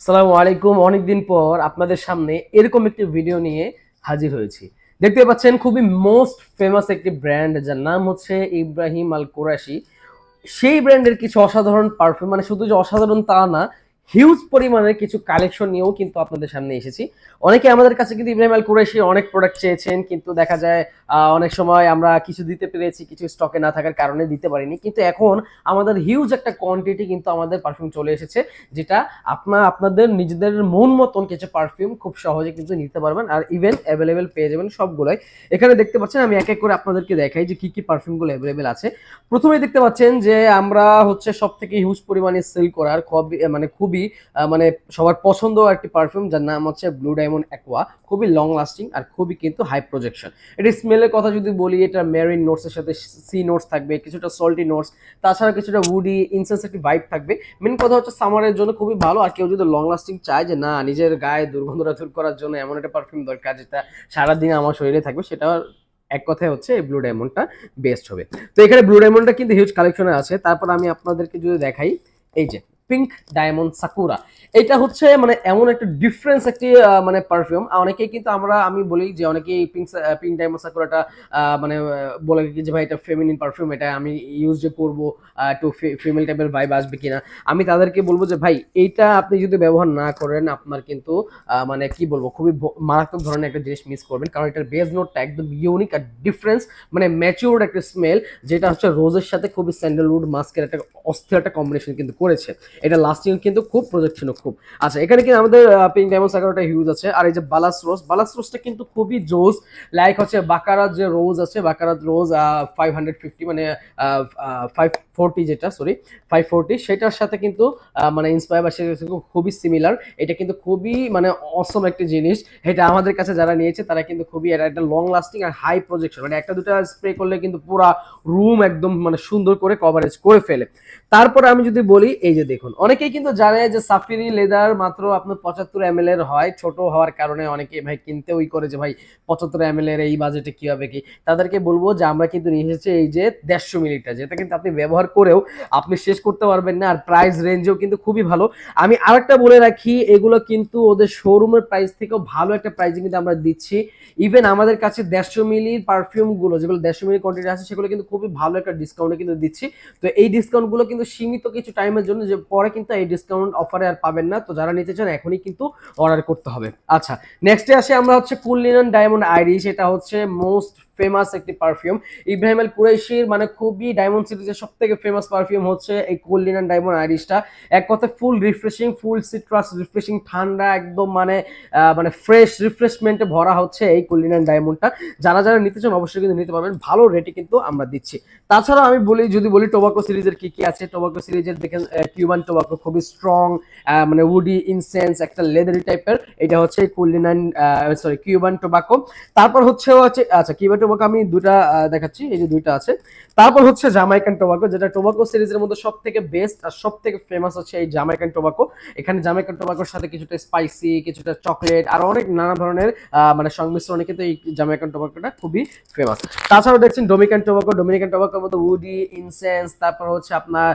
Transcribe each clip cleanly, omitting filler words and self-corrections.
আসসালামু আলাইকুম। অনেকদিন পর আপনাদের সামনে এরকম একটি ভিডিও নিয়ে হাজির হয়েছি। দেখতে পাচ্ছেন খুবই মোস্ট ফেমাস একটি ব্র্যান্ড যার নাম হচ্ছে ইব্রাহিম আল কুরাশি। সেই ব্র্যান্ডের কিছু অসাধারণ পারফিউম, মানে শুধু যে অসাধারণ তা না, হিউজ পরিমাণের কিছু কালেকশন নিয়েও কিন্তু আপনাদের সামনে এসেছি। অনেকে আমাদের কাছে কিন্তু ইব্রাহিম আল কুরাইশি অনেক প্রোডাক্ট চেয়েছেন, কিন্তু দেখা যায় অনেক সময় আমরা কিছু দিতে পেরেছি, কিছু স্টকে না থাকার কারণে দিতে পারিনি। কিন্তু এখন আমাদের হিউজ একটা কোয়ান্টিটি কিন্তু আমাদের পারফিউম চলে এসেছে, যেটা আপনাদের নিজেদের মন মতন কিছু পারফিউম খুব সহজে কিন্তু নিতে পারবেন, আর ইভেন অ্যাভেলেবেল পেয়ে যাবেন সবগুলোই। এখানে দেখতে পাচ্ছেন, আমি এক এক করে আপনাদেরকে দেখাই যে কি কি পারফিউমগুলো অ্যাভেলেবেল আছে। প্রথমেই দেখতে পাচ্ছেন যে আমরা হচ্ছে সব থেকে হিউজ পরিমাণে সেল করার খুবই মানে সবার পছন্দ একটি পারফিউম যার নাম হচ্ছে ব্লু ডায়মন্ড অ্যাকোয়া। খুবই লং লাস্টিং আর খুবই কিন্তু হাই প্রজেকশন। এটি স্মেলের কথা যদি বলি, এটা মেরিন নোটসের সাথে সি নোটস থাকবে, কিছুটা সল্টি নোটস, তাছাড়া কিছুটা উডি ইনসেন্স একটি ভাইব থাকবে। মেন কথা হচ্ছে সামারের জন্য খুবই ভালো। আর কেউ যদি লং লাস্টিং চায় যে না, নিজের গায়ে দুর্গন্ধটা দূর করার জন্য এমন একটা পারফিউম দরকার যেটা সারাদিন আমার শরীরে থাকবে, সেটা এক কথায় হচ্ছে এই ব্লু ডায়মন্ডটা বেস্ট হবে। তো এখানে ব্লু ডায়মন্ডটা কিন্তু হিউজ কালেকশনে আছে। তারপর আমি আপনাদেরকে যদি দেখাই, এই যে পিঙ্ক ডায়মন্ড সাকুরা, এটা হচ্ছে মানে এমন একটা ডিফারেন্স একটি মানে পারফিউম। অনেকেই কিন্তু আমি বলি যে অনেকেই পিঙ্ক ডায়মন্ড সাকুরাটা মানে বলে কি যে ভাই এটা ফেমিনিন পারফিউম, এটা আমি ইউজ যে করবো একটু ফিমেল টাইপের ভাইব আসবে কিনা। আমি তাদেরকে বলবো যে ভাই এইটা আপনি যদি ব্যবহার না করেন, আপনার কিন্তু মানে কি বলবো, খুবই মারাত্মক ধরনের একটা জিনিস মিস করবেন, কারণ এটার বেজ নোটটা একদম ইউনিক আর ডিফারেন্স, মানে ম্যাচিউরড একটা স্মেল, যেটা হচ্ছে রোজের সাথে খুবই স্যান্ডেলউড মাস্কের একটা অস্থির একটা কম্বিনেশন কিন্তু করেছে। এটা লাস্টিং কিন্তু খুব, প্রজেকশনও খুব। আচ্ছা, এখানে কিন্তু আমাদের পিঙ্ক ডায়মন্ড সাকুরাটা হিউজ আছে। আর এই যে বালাস রোজটা কিন্তু খুবই জোস, লাইক হচ্ছে বাকারাত যে রোজ আছে, বাকারাত রোজ 550 মানে 540, যেটা সরি 540, সেটার সাথে কিন্তু মানে ইন্সপায়ার বা সেটা খুবই সিমিলার। এটা কিন্তু খুবই মানে অসম একটা জিনিস। এটা আমাদের কাছে যারা নিয়েছে তারা কিন্তু খুবই একটা লং লাস্টিং আর হাই প্রজেকশন, মানে একটা দুটা স্প্রে করলে কিন্তু পুরা রুম একদম মানে সুন্দর করে কভারেজ করে ফেলে। তারপরে আমি যদি বলি, এই যে দেখুন, অনেকেই কিন্তু জানে যে সাফিরি লেদার মাত্র আপনার 75 ml এর হয়, ছোট হওয়ার কারণে অনেকে ভাই কিনতে ওই করে যে ভাই 75 ml এর এই বাজেটে কি হবে কি। তাদেরকে বলবো যে আমরা কিন্তু নিয়ে এসেছি এই যে 150 মিলিটা, যেটা কিন্তু আপনি ব্যবহার করেও আপনি শেষ করতে পারবেন না, আর প্রাইস রেঞ্জও কিন্তু খুবই ভালো। আমি আরেকটা বলে রাখি, এগুলো কিন্তু ওদের শোরুমের প্রাইস থেকেও ভালো একটা প্রাইসে কিন্তু আমরা দিচ্ছি। ইভেন আমাদের কাছে 150 মিলির পারফিউম গুলো, যেগুলো 150 মিলি কোয়ান্টিটি আছে, সেগুলো কিন্তু খুবই ভালো একটা ডিসকাউন্টে কিন্তু দিচ্ছি। তো এই ডিসকাউন্ট গুলো কিন্তু সীমিত কিছু টাইমের জন্য, যে পরে কিন্তু এই ডিসকাউন্ট অফারে আর পাবেন না। তো যারা নিতে চান এখনই কিন্তু অর্ডার করতে হবে। আচ্ছা, নেক্সটে আসে আমরা হচ্ছে কুল লিনন ডায়মন্ড আইরিশ। এটা হচ্ছে মোস্ট ফেমাস একটি পারফিউম ইব্রাহিম আল কুরাইশির, মানে খুবই ডায়মন্ড সিরিজের সব থেকে ফেমাস পারফিউম হচ্ছে এই কুল লিনন ডায়মন্ড আইরিশটা। এক কথা ফুল রিফ্রেশিং, ফুল সিট্রাস রিফ্রেশিং, ঠান্ডা একদম, মানে মানে ফ্রেশ রিফ্রেশমেন্টে ভরা হচ্ছে এই কুল লিনন ডায়মন্ডটা। যারা যারা নিতে চান অবশ্যই কিন্তু নিতে পারবেন, ভালো রেটে কিন্তু আমরা দিচ্ছি। তাছাড়া আমি যদি বলি টোবাকো সিরিজের কি কি আছে, টোবাকো সিরিজের দেখেন কিউবান টোবাকো, খুবই স্ট্রং, মানে উডি ইনসেন্স, একটা লেদারি টাইপের। এটা হচ্ছে কুল লিনন সরি কিউবান টোবাকো। তারপর হচ্ছে আচ্ছা, কিউবান টোবাকো আমি দুটা দেখাচ্ছি, এই যে দুইটা আছে। তারপর হচ্ছে জামাইকান টোবাকো, যেটা টোবাকো সিরিজের মধ্যে সব থেকে বেস্ট আর সব থেকে ফেমাস হচ্ছে এই জামাইকান টোবাকো। এখানে জামাইকান টোবাকোর সাথে কিছুটা স্পাইসি, কিছুটা চকলেট, আর অনেক নানা ধরনের মানে সংমিশ্রণে কিন্তু এই জামাইকান টোবাকোটা খুবই ফেমাস। তাছাড়াও দেখছেন ডোমিনিকান টোবাকোর মধ্যে উডি ইনসেন্স, তারপর হচ্ছে আপনার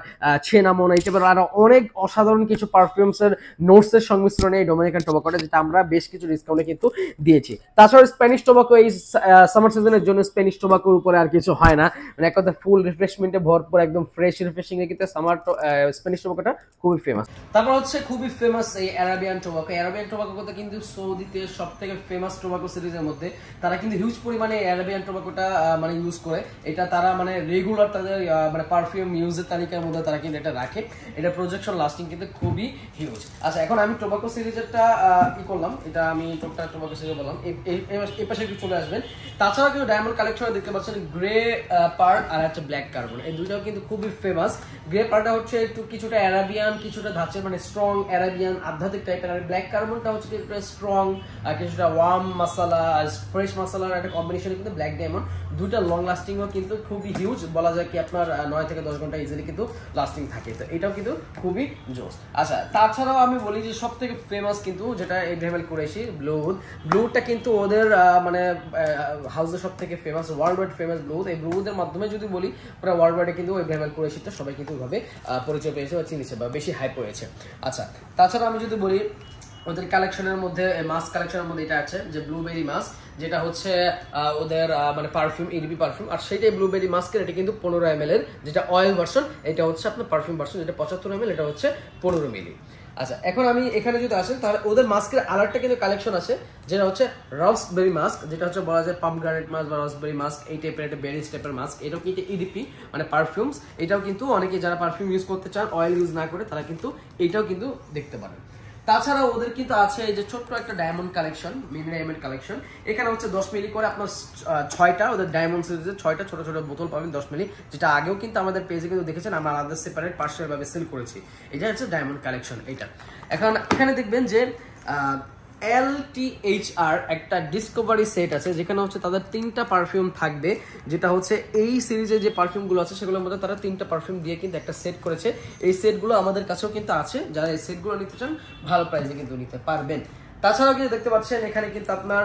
ছেনামন, এই টাইপের আরো অনেক অসাধারণ কিছু পারফিউমস এর নোটস এর সংমিশ্রণে এই ডোমিনিকান টোবাকোটা, যেটা আমরা বেশ কিছু ডিসকাউন্টে কিন্তু দিয়েছি। তাছাড়া স্প্যানিশ টোবাকো, এই সামার সিজনের জন্য স্প্যানিশ টোবাকোর উপরে আর কিছু হয় না, মানে এক কথা ফুল রিফ্রেশমেন্টে ভরপুর, একদম ফ্রেশ রিফ্রেশিং এ কিন্তু স্প্যানিশ টোবাকোটা খুবই ফেমাস। তারপর হচ্ছে খুবই ফেমাস এই অ্যারাবিয়ান টোবাকো কিন্তু সৌদিতে সব থেকে ফেমাস টোবাকো সিরিজের মধ্যে। তারা কিন্তু হিউজ পরিমাণে অ্যারাবিয়ান টোবাকোটা মানে ইউজ করে। এটা তারা মানে রেগুলার তাদের মানে পারফিউম ইউজের তালিকার মধ্যে তারা কিন্তু এটা রাখে। এটা প্রজেকশন লাস্টিং কিন্তু খুবই হিউজ। আচ্ছা, এখন আমি টোবাকো সিরিজেরটা ই করলাম, এটা আমি টোবাকো সিরিজ বললাম। এই পাশে একটু চলে আসবেন। তাছাড়া কিন্তু ডায়মন্ড কালেকশনে দেখতে পাচ্ছেন গ্রে পার্ট আর একটা ব্ল্যাক কার্বন, এই দুইটাও কিন্তু খুবই ফেমাস। গ্রে পার্টটা হচ্ছে একটু কিছুটা অ্যারাবিয়ান, কিছুটা ধাঁচের, মানে স্ট্রং অ্যারাবিয়ান আধ্যাত্মিক টাইপের। আর ব্ল্যাক কার্বনটা হচ্ছে কিছুটা স্ট্রং আর কিছুটা ওয়ার্ম মাসালা, ফ্রেশ মাসালার একটা কম্বিনেশন কিন্তু ব্ল্যাক ডায়মন্ড দুইটা লং লাস্টিংও কিন্তু খুবই হিউজ, বলা যায় কি আপনার 9 থেকে 10 ঘন্টা ইজিলি কিন্তু লাস্টিং থাকে। তো এটাও কিন্তু খুবই জোস। আচ্ছা, তাছাড়াও আমি বলি যে সব থেকে ফেমাস কিন্তু যেটা ইব্রাহিম আল কুরাইশি ব্লুটা কিন্তু ওদের মানে হাউসের সব থেকে ফেমাস, ওয়ার্ল্ড ওয়াইড ফেমাস ব্লুথ। এই ব্লুথের মাধ্যমে যদি বলি পুরো ওয়ার্ল্ড ওয়াইডে কিন্তু ইব্রাহিম আল কুরাইশিটা সবাই কিন্তু ওইভাবে পরিচয় পেয়েছে বা চিনেছে বা বেশি হাইপ হয়েছে। আচ্ছা, তাছাড়া আমি যদি বলি ওদের কালেকশনের মধ্যে, মাস্ক কালেকশনের মধ্যে এটা আছে যে ব্লুবেরি মাস্ক, যেটা হচ্ছে ওদের মানে পারফিউম, ইডিপি পারফিউম। আর সেটাই ব্লুবেরি মাস্কের, এটা কিন্তু 15 ml এর যেটা অয়েল ভার্সন, এটা হচ্ছে আপনার পারফিউম ভার্সন যেটা 75 ml, এটা হচ্ছে 15 মিলি। আচ্ছা, এখন আমি এখানে যদি আসেন তাহলে ওদের মাস্কের আরেকটা কিন্তু কালেকশন আছে যেটা হচ্ছে রাসবেরি মাস্ক, যেটা হচ্ছে বলা যায় পামগ্রানেট মাস্ক বা রাসবেরি মাস্ক, এই টাইপের একটা বেরি টাইপের মাস্ক। এটাও কিন্তু ইডিপি মানে পারফিউমস। এটাও কিন্তু অনেকে যারা পারফিউম ইউজ করতে চান, অয়েল ইউজ না করে, তারা কিন্তু এটাও কিন্তু দেখতে পারেন। তাছাড়া ওদের কিন্তু আছে এই যে ছোট্ট একটা diamond collection, mini diamond collection. এখানে হচ্ছে 10 মিলি করে আপনার 6টা ওদের ডায়মন্ড সিরিজের 6টা ছোট ছোট বোতল পাবেন 10 মিলি, যেটা আগেও কিন্তু আমাদের পেজে কিন্তু দেখেছেন, আমরা আলাদা সেপারেট পার্সেল ভাবে সেল করেছি। এটা হচ্ছে ডায়মন্ড কালেকশন এটা। এখন এখানে দেখবেন যে LTHR একটা ডিসকভারি সেট আছে, যেখানে হচ্ছে তাদের 3টা পারফিউম থাকবে, যেটা হচ্ছে এই সিরিজের যে পারফিউমগুলো আছে সেগুলোর মধ্যে তারা 3টা পারফিউম দিয়ে কিন্তু একটা সেট করেছে। এই সেটগুলো আমাদের কাছেও কিন্তু আছে, যারা এই সেটগুলো নিতে চান ভালো প্রাইসে কিন্তু নিতে পারবেন। তাছাড়াও কিন্তু দেখতে পাচ্ছেন এখানে কিন্তু আপনার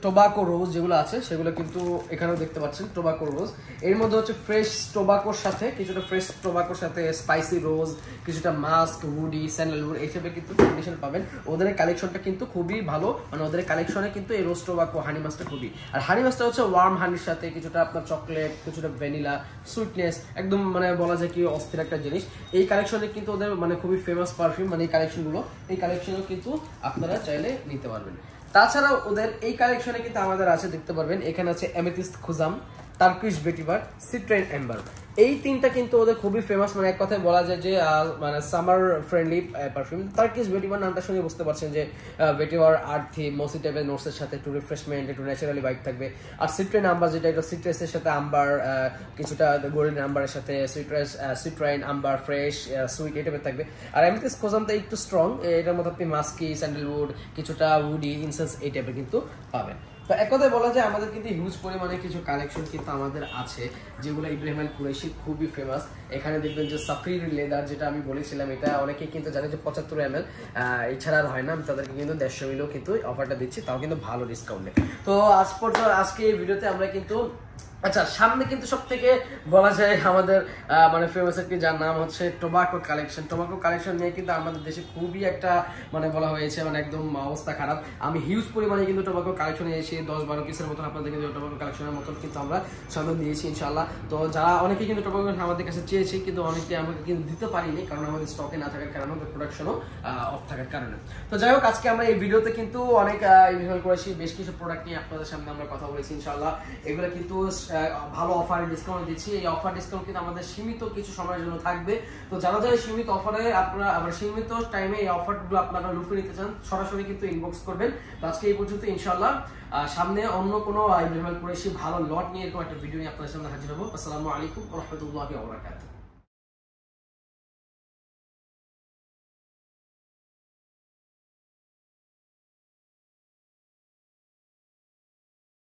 টোবাকো রোজ যেগুলো আছে সেগুলো কিন্তু এখানেও দেখতে পাচ্ছেন টোবাকো রোজ। এর মধ্যে হচ্ছে ফ্রেশ টোবাকোর সাথে কিছুটা ফ্রেশ টোবাকোর সাথে স্পাইসি রোজ, কিছুটা মাস্ক, উডি, স্যান্ডেলউড এই টাইপের কিন্তু কম্বিনেশন পাবেন। ওদের কালেকশনটা কিন্তু খুবই ভালো, মানে ওদের কালেকশনে কিন্তু এই রোজ টোবাকো হানি মাস্কটা খুবই, আর হানি মাস্কটা হচ্ছে ওয়ার্ম হানির সাথে কিছুটা আপনার চকলেট, কিছুটা ভ্যানিলা, সুইটনেস, একদম মানে বলা যায় কি অস্থির একটা জিনিস। এই কালেকশনে কিন্তু ওদের মানে খুবই ফেমাস পারফিউম, মানে এই কালেকশনগুলো, এই কালেকশনও কিন্তু আপনারা চাইলে নিতে পারবেন। তাছাড়াও ওদের এই কালেকশনে কিন্তু আমাদের আছে, দেখতে পারবেন এখানে আছে অ্যামেথিস্ট খুজাম, টার্কিশ ভেটিভার, সিট্রেন এম্বার। এই 3টা কিন্তু ওদের খুবই ফেমাস, মানে এক কথায় বলা যায় যে মানে summer friendly perfume. Turkish vetiver নামটা শুনে বুঝতে পারছেন যে ভেটিভার আর্থি মসি টাইপের নোটসের সাথে একটু রিফ্রেশমেন্ট, একটু ন্যাচারালি ভাইব থাকবে। আর সিট্রেন আম্বার যেটা একটু সিট্রাসের সাথে আম্বার, কিছুটা গোল্ডেন আম্বারের সাথে সিট্রাইন আম্বার, ফ্রেশ সুইট এই টাইপের থাকবে। আর অ্যামেথিস্ট খুজামটা একটু স্ট্রং, এটার মধ্যে আপনি মাস্কি, স্যান্ডেলউড, কিছুটা উডি, ইনসেন্স এই টাইপের কিন্তু পাবেন। তো এক কথায় বলা যায় আমাদের কিন্তু হিউজ পরিমাণে কিছু কালেকশন কিন্তু আমাদের আছে, যেগুলো ইব্রাহিম আল কুরাইশি খুবই ফেমাস। এখানে দেখবেন যে সাফির লেদার, যেটা আমি বলেছিলাম, এটা অনেকে কিন্তু জানে যে 75 ml, এছাড়া আর হয় না। আমি তাদেরকে কিন্তু 150 মিলিও কিন্তু অফারটা দিচ্ছি, তাও কিন্তু ভালো ডিসকাউন্টে। তো আজকে এই ভিডিওতে আমরা কিন্তু আচ্ছা, সামনে কিন্তু সব থেকে বলা যায় আমাদের মানে ফেমাস একটি, যার নাম হচ্ছে টোবাকো কালেকশন। টোবাকো কালেকশন নিয়ে কিন্তু আমাদের দেশে খুবই একটা মানে বলা হয়েছে মানে একদম অবস্থা খারাপ। আমি হিউজ পরিমাণে কিন্তু টোবাকো কালেকশন এসে 10-12 পিসের মতন আপনাদের কিন্তু টোবাকো কালেকশনের মতন কিন্তু আমরা সামনে দিয়েছি ইনশাল্লাহ। তো যারা অনেকে কিন্তু টোবাকো আমাদের কাছে চেয়েছি, কিন্তু অনেকে আমাকে কিন্তু দিতে পারিনি, কারণ আমাদের স্টকে না থাকার কারণে, আমাদের প্রোডাকশনও অফ থাকার কারণে। তো যাই হোক, আজকে আমরা এই ভিডিওতে কিন্তু অনেক ইনভলভ করেছি, বেশ কিছু প্রোডাক্ট নিয়ে আপনাদের সামনে আমরা কথা বলেছি ইনশাল্লাহ। এগুলো কিন্তু ভালো অফার ডিসকাউন্ট দিচ্ছি। এই অফার ডিসকাউন্ট কিন্তু আমাদের সীমিত কিছু সময়ের জন্য থাকবে। তো যারা যারা সীমিত অফারে আপনারা আবার সীমিত টাইমে এই অফারগুলো আপনারা লুফে নিতে চান, সরাসরি কিন্তু ইনবক্স করবেন। তো আজকে এই পর্যন্ত ইনশাআল্লাহ, সামনে অন্য কোনো ইব্রাহিম আল কুরাইশি ভালো লট নিয়ে এরকম একটা ভিডিও নিয়ে আপনাদের সামনে হাজির হবো। আসসালামু আলাইকুম ওয়া রাহমাতুল্লাহি ওয়া বারাকাতুহু।